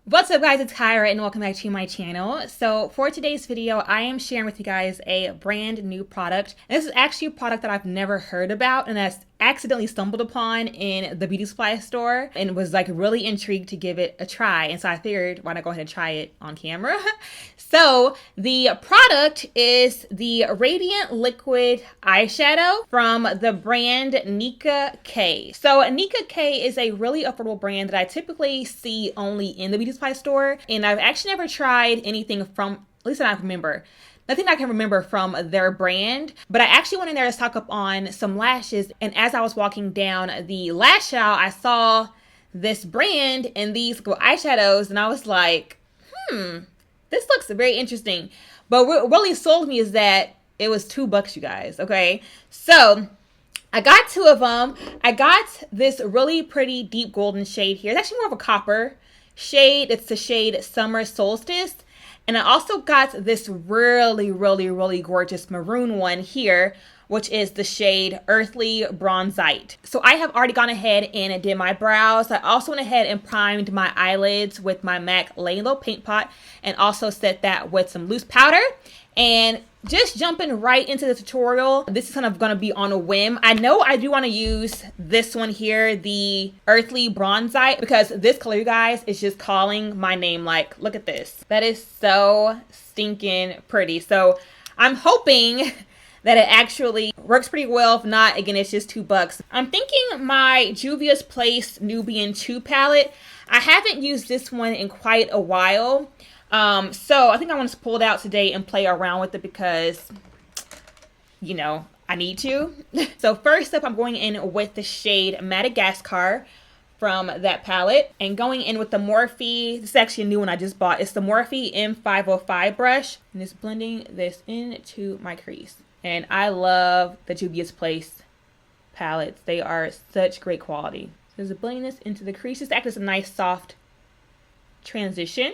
What's up guys, it's Kyra and welcome back to my channel. So for today's video, I am sharing with you guys a brand new product. And this is actually a product that I've never heard about and that's accidentally stumbled upon in the beauty supply store and was like really intrigued to give it a try. And so I figured, why not go ahead and try it on camera? So the product is the Radiant Liquid Eyeshadow from the brand Nicka K. So Nicka K is a really affordable brand that I typically see only in the beauty supply store. And I've actually never tried anything from, at least that I remember, nothing I can remember from their brand, but I actually went in there to stock up on some lashes. And as I was walking down the lash aisle, I saw this brand and these eyeshadows and I was like, this looks very interesting. But what really sold me is that it was $2, you guys, okay? So I got two of them. I got this really pretty deep golden shade here. It's actually more of a copper shade. It's the shade Summer Solstice. And I also got this really gorgeous maroon one here, which is the shade Earthly Bronzite. So I have already gone ahead and did my brows. I also went ahead and primed my eyelids with my MAC Lay Low Paint Pot and also set that with some loose powder. And just jumping right into the tutorial, this is kind of gonna be on a whim. I know I do wanna use this one here, the Earthly Bronzite, because this color, you guys, is just calling my name. Like, look at this. That is so stinking pretty. So I'm hoping that it actually works pretty well. If not, again, it's just $2. I'm thinking my JUVIA'S Place Nubian 2 palette. I haven't used this one in quite a while. So I think I want to pull it out today and play around with it because, you know, I need to. So first up, I'm going in with the shade Madagascar from that palette and going in with the Morphe. This is actually a new one I just bought. It's the Morphe M505 brush and just blending this into my crease. And I love the JUVIA'S Place palettes. They are such great quality. So just blending this into the crease. Just act as a nice soft transition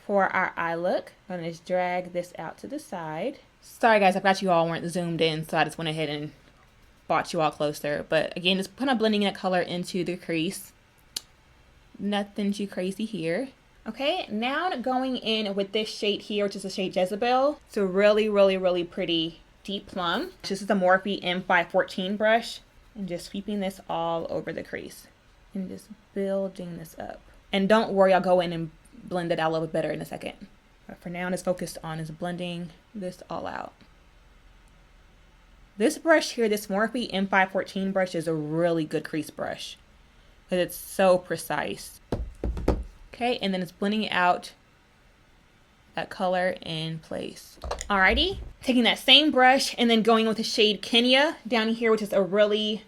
for our eye look. I'm gonna just drag this out to the side. Sorry guys, I forgot you all weren't zoomed in, so I just went ahead and brought you all closer. But again, just kind of blending that color into the crease. Nothing too crazy here. Okay, now going in with this shade here, which is the shade Jezebel. It's a really pretty deep plum. This is the Morphe M514 brush. And just sweeping this all over the crease. And just building this up. And don't worry, I'll go in and blend it out a little bit better in a second. But for now, it's focused on is blending this all out. This brush here, this Morphe M514 brush, is a really good crease brush. Because it's so precise. Okay, and then it's blending out that color in place. Alrighty, taking that same brush and then going with the shade Kenya down here, which is a really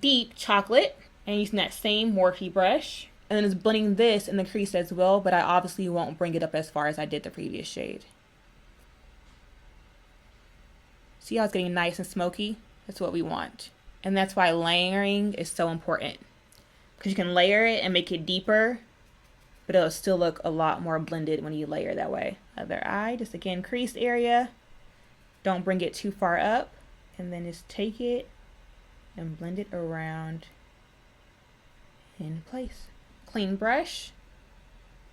deep chocolate, and using that same Morphe brush. And then it's blending this in the crease as well, but I obviously won't bring it up as far as I did the previous shade. See how it's getting nice and smoky? That's what we want. And that's why layering is so important. Because you can layer it and make it deeper, but it'll still look a lot more blended when you layer that way. Other eye, just again, crease area. Don't bring it too far up. And then just take it and blend it around in place. Clean brush.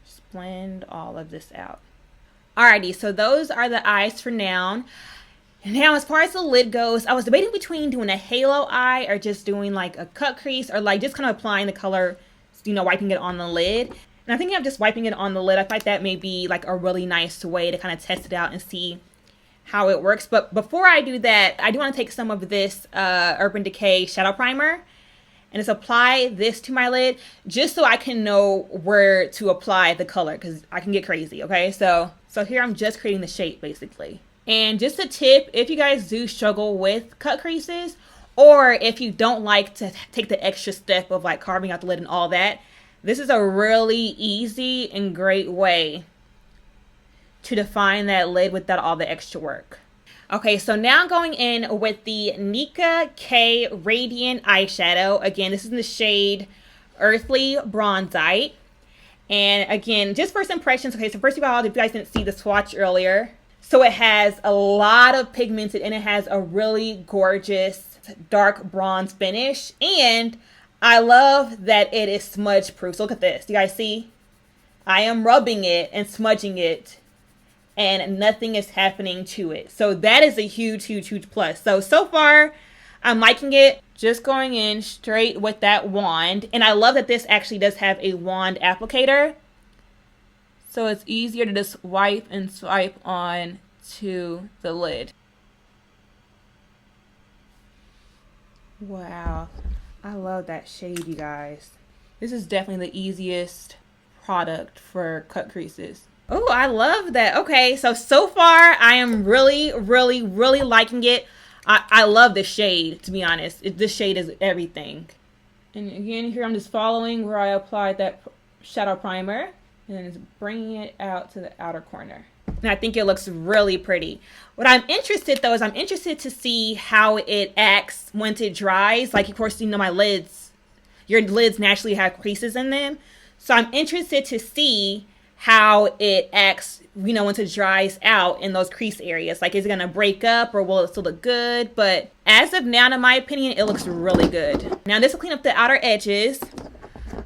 Just blend all of this out. Alrighty, so those are the eyes for now. Now, as far as the lid goes, I was debating between doing a halo eye or just doing like a cut crease or like just kind of applying the color, you know, wiping it on the lid. And I'm thinking of just wiping it on the lid. I thought that may be like a really nice way to kind of test it out and see how it works. But before I do that, I do want to take some of this Urban Decay Shadow Primer and just apply this to my lid just so I can know where to apply the color because I can get crazy, okay? So here I'm just creating the shape basically. And just a tip, if you guys do struggle with cut creases or if you don't like to take the extra step of like carving out the lid and all that, this is a really easy and great way to define that lid without all the extra work. Okay, so now going in with the Nicka K Radiant Eyeshadow. Again, this is in the shade Earthly Bronzite. And again, just first impressions. Okay, so first of all, if you guys didn't see the swatch earlier, so it has a lot of pigmented and it has a really gorgeous dark bronze finish. And I love that it is smudge proof. So look at this. Do you guys see? I am rubbing it and smudging it and nothing is happening to it. So that is a huge, huge, huge plus. So far, I'm liking it. Just going in straight with that wand. And I love that this actually does have a wand applicator. So it's easier to just wipe and swipe on to the lid. Wow. I love that shade, you guys. This is definitely the easiest product for cut creases. Oh, I love that. Okay, so far I am really, really, really liking it. I love the shade, to be honest. This shade is everything. And again, here I'm just following where I applied that shadow primer and then just bringing it out to the outer corner. And I think it looks really pretty. What I'm interested though is I'm interested to see how it acts once it dries. Like, of course, you know, my lids, your lids naturally have creases in them. So I'm interested to see how it acts, you know, once it dries out in those crease areas. Like, is it gonna break up or will it still look good? But as of now, in my opinion, it looks really good. Now this will clean up the outer edges.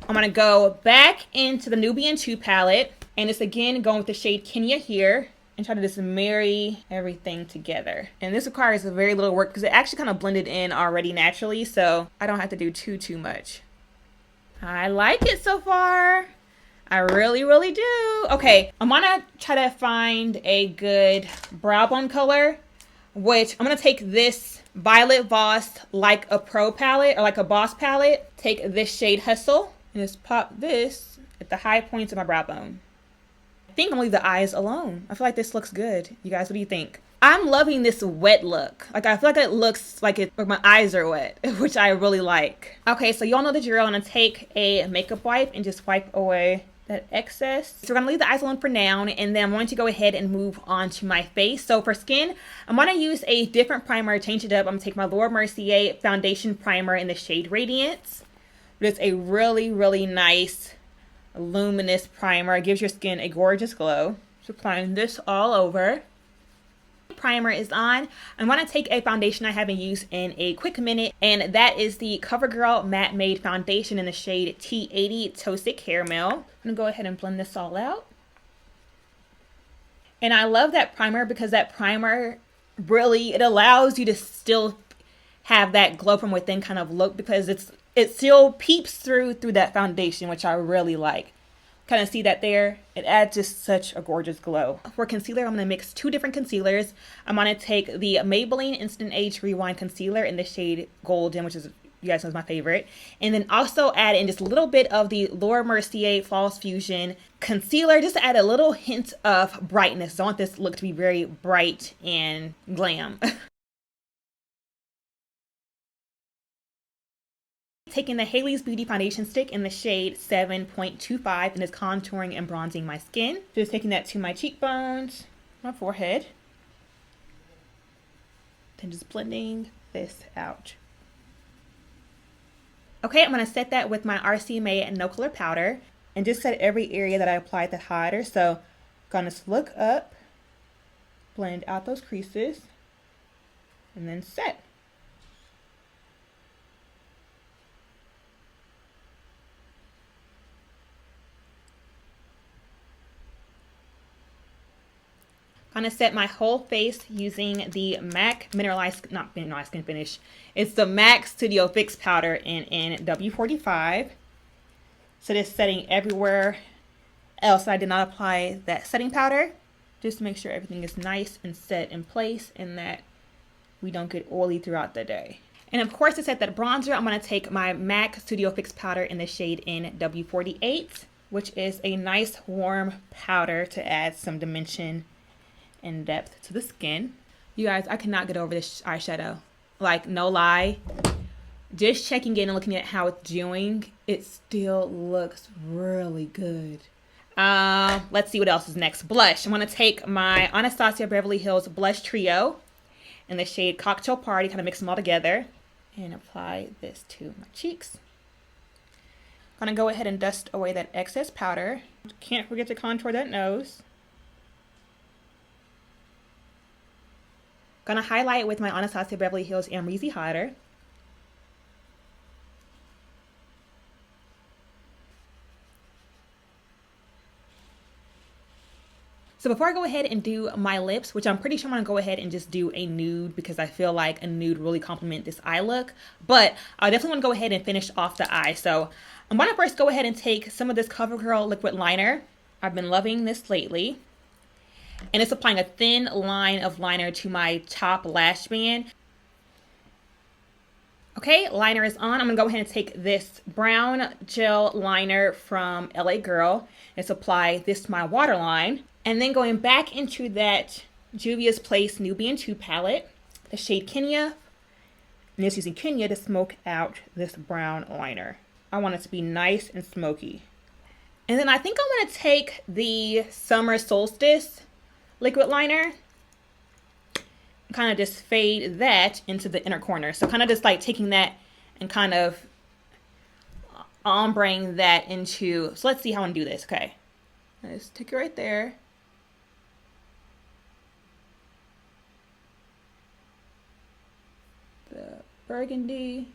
I'm gonna go back into the Nubian 2 palette and just again going with the shade Kenya here and try to just marry everything together. And this requires very little work because it actually kind of blended in already naturally, so I don't have to do too much. I like it so far. I really, really do. Okay, I'm gonna try to find a good brow bone color, which I'm gonna take this Violet Voss Like a Pro palette or Like a Boss palette. Take this shade Hustle and just pop this at the high points of my brow bone. I think I'm gonna leave the eyes alone. I feel like this looks good. You guys, what do you think? I'm loving this wet look. Like, I feel like it looks like my eyes are wet, which I really like. Okay, so y'all know the drill. I'm gonna take a makeup wipe and just wipe away that excess. So we're gonna leave the eyes alone for now, and then I'm going to go ahead and move on to my face. So for skin, I'm gonna use a different primer, change it up. I'm gonna take my Laura Mercier foundation primer in the shade Radiance. It's a really, really nice luminous primer. It gives your skin a gorgeous glow. So applying this all over. Primer is on. I'm going to take a foundation I haven't used in a quick minute, and that is the COWGIRL Matte Made Foundation in the shade T80 Toasted Caramel. I'm going to go ahead and blend this all out. And I love that primer because that primer really, it allows you to still have that glow from within kind of look, because it still peeps through that foundation, which I really like. Kind of see that there. It adds just such a gorgeous glow. For concealer, I'm going to mix two different concealers. I'm going to take the Maybelline Instant Age Rewind Concealer in the shade Golden, which is, you guys know, is my favorite. And then also add in just a little bit of the Laura Mercier Flawless Fusion Concealer, just to add a little hint of brightness. I want this look to be very bright and glam. Taking the Haley's Beauty Foundation Stick in the shade 7.25 and is contouring and bronzing my skin. Just taking that to my cheekbones, my forehead, then just blending this out. Okay, I'm going to set that with my RCMA No Color Powder and just set every area that I applied the highlighter. So I'm going to look up, blend out those creases, and then set. I'm going to set my whole face using the MAC not Mineralized Skin Finish. It's the MAC Studio Fix Powder in W45. So just setting everywhere else I did not apply that setting powder, just to make sure everything is nice and set in place and that we don't get oily throughout the day. And of course, to set that bronzer, I'm going to take my MAC Studio Fix Powder in the shade in W48, which is a nice warm powder to add some dimension and depth to the skin. You guys, I cannot get over this eyeshadow. Like, no lie. Just checking in and looking at how it's doing, it still looks really good. Let's see what else is next. Blush. I'm going to take my Anastasia Beverly Hills Blush Trio in the shade Cocktail Party, kind of mix them all together, and apply this to my cheeks. I'm going to go ahead and dust away that excess powder. Can't forget to contour that nose. Gonna highlight with my Anastasia Beverly Hills Amrezy highlighter. So before I go ahead and do my lips, which I'm pretty sure I'm gonna go ahead and just do a nude because I feel like a nude really complement this eye look, but I definitely wanna go ahead and finish off the eye. So I'm gonna first go ahead and take some of this COWGIRL liquid liner. I've been loving this lately. And it's applying a thin line of liner to my top lash band. Okay, liner is on. I'm gonna go ahead and take this brown gel liner from LA Girl. Let's apply this to my waterline. And then going back into that JUVIA'S Place Nubian 2 palette, the shade Kenya. And just using Kenya to smoke out this brown liner. I want it to be nice and smoky. And then I think I'm gonna take the Summer Solstice liquid liner, kind of just fade that into the inner corner. So kind of just like taking that and kind of ombreing that into, so let's see how I'm gonna do this, okay. Just take it right there. The burgundy.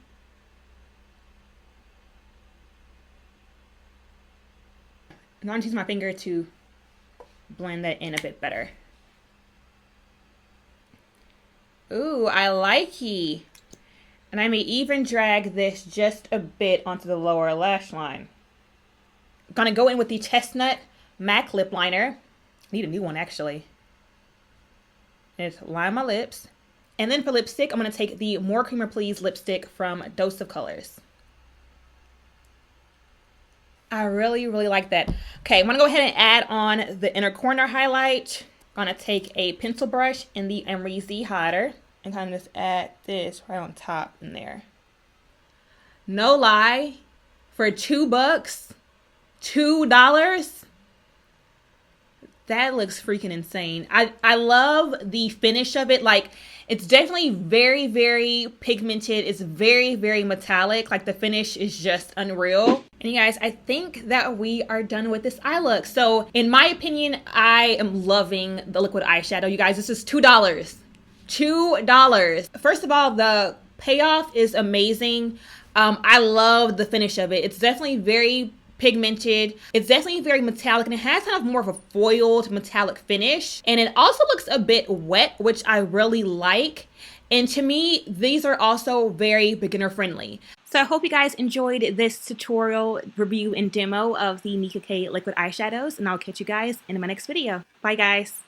And I'm gonna use my finger to blend that in a bit better. Ooh, I like it. And I may even drag this just a bit onto the lower lash line. I'm gonna go in with the Chestnut MAC lip liner. I need a new one actually. And just line my lips. And then for lipstick, I'm gonna take the More Creamer Please lipstick from Dose of Colors. I really, really like that. Okay, I'm gonna go ahead and add on the inner corner highlight. I'm gonna take a pencil brush in the Emery Z Hider and kind of just add this right on top in there. No lie, for $2, $2, that looks freaking insane. I love the finish of it. Like, it's definitely very, very pigmented. It's very, very metallic. Like, the finish is just unreal. And you guys, I think that we are done with this eye look. So in my opinion, I am loving the liquid eyeshadow. You guys, this is $2. $2. First of all, the payoff is amazing. I love the finish of it. It's definitely very pigmented. It's definitely very metallic, and it has kind of more of a foiled metallic finish. And it also looks a bit wet, which I really like. And to me, these are also very beginner friendly. So I hope you guys enjoyed this tutorial review and demo of the Nicka K liquid eyeshadows, and I'll catch you guys in my next video. Bye guys.